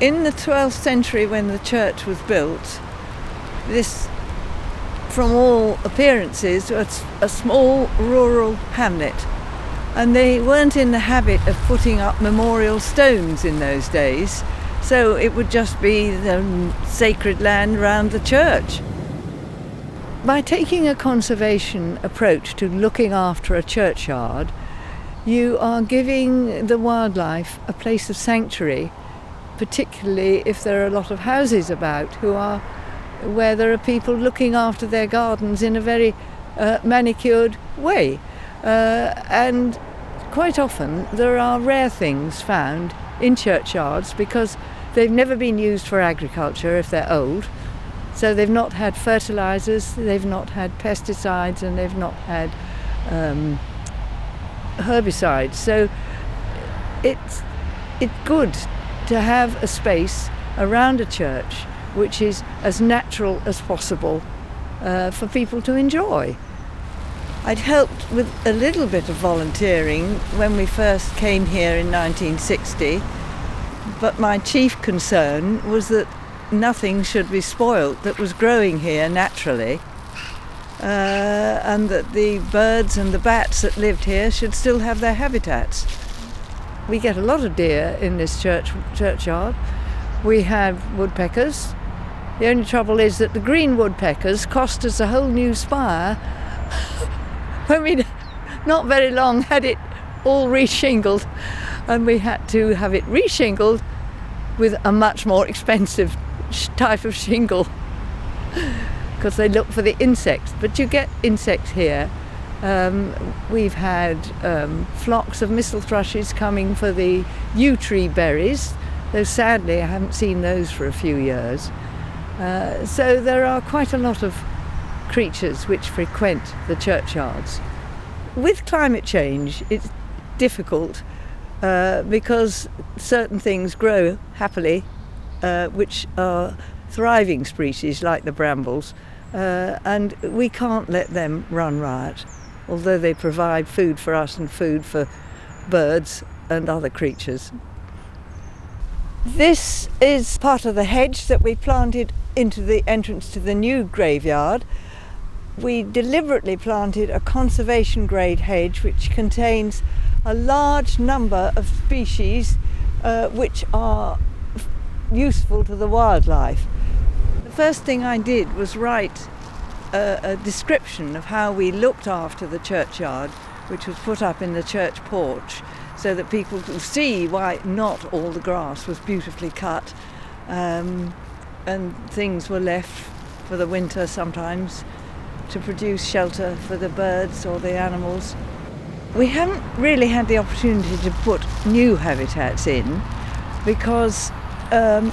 In the 12th century, when the church was built, this, from all appearances, was a small rural hamlet. And they weren't in the habit of putting up memorial stones in those days, so it would just be the sacred land around the church. By taking a conservation approach to looking after a churchyard, you are giving the wildlife a place of sanctuary, particularly if there are a lot of houses about where there are people looking after their gardens in a very manicured way. And quite often there are rare things found in churchyards because they've never been used for agriculture if they're old. So they've not had fertilizers, they've not had pesticides, and they've not had herbicides. So it's good to have a space around a church which is as natural as possible for people to enjoy. I'd helped with a little bit of volunteering when we first came here in 1960, but my chief concern was that nothing should be spoilt that was growing here naturally, and that the birds and the bats that lived here should still have their habitats. We get a lot of deer in this churchyard. We have woodpeckers. The only trouble is that the green woodpeckers cost us a whole new spire when we not very long had it all reshingled, and we had to have it reshingled with a much more expensive type of shingle because they look for the insects. But you get insects here. We've had flocks of mistle thrushes coming for the yew tree berries, though sadly I haven't seen those for a few years. So there are quite a lot of creatures which frequent the churchyards. With climate change, it's difficult because certain things grow happily, which are thriving species like the brambles, and we can't let them run riot, although they provide food for us and food for birds and other creatures. This is part of the hedge that we planted into the entrance to the new graveyard. We deliberately planted a conservation grade hedge which contains a large number of species which are useful to the wildlife. The first thing I did was write a description of how we looked after the churchyard, which was put up in the church porch, so that people could see why not all the grass was beautifully cut, and things were left for the winter sometimes to produce shelter for the birds or the animals. We haven't really had the opportunity to put new habitats in because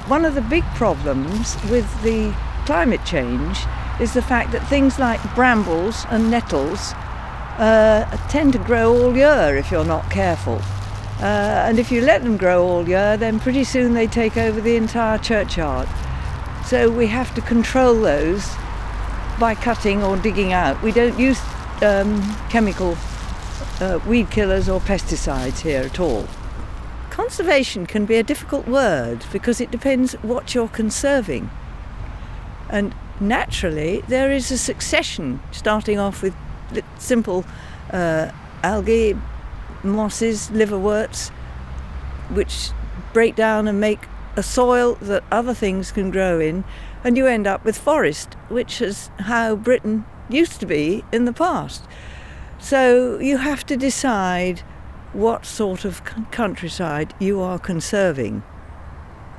one of the big problems with the climate change is the fact that things like brambles and nettles tend to grow all year if you're not careful. And if you let them grow all year, then pretty soon they take over the entire churchyard. So we have to control those by cutting or digging out. We don't use chemical weed killers or pesticides here at all. Conservation can be a difficult word because it depends what you're conserving. And naturally, there is a succession, starting off with simple algae, mosses, liverworts, which break down and make a soil that other things can grow in, and you end up with forest, which is how Britain used to be in the past. So you have to decide what sort of countryside you are conserving.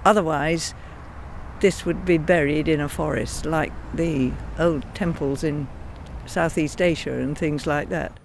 Otherwise, this would be buried in a forest, like the old temples in Southeast Asia and things like that.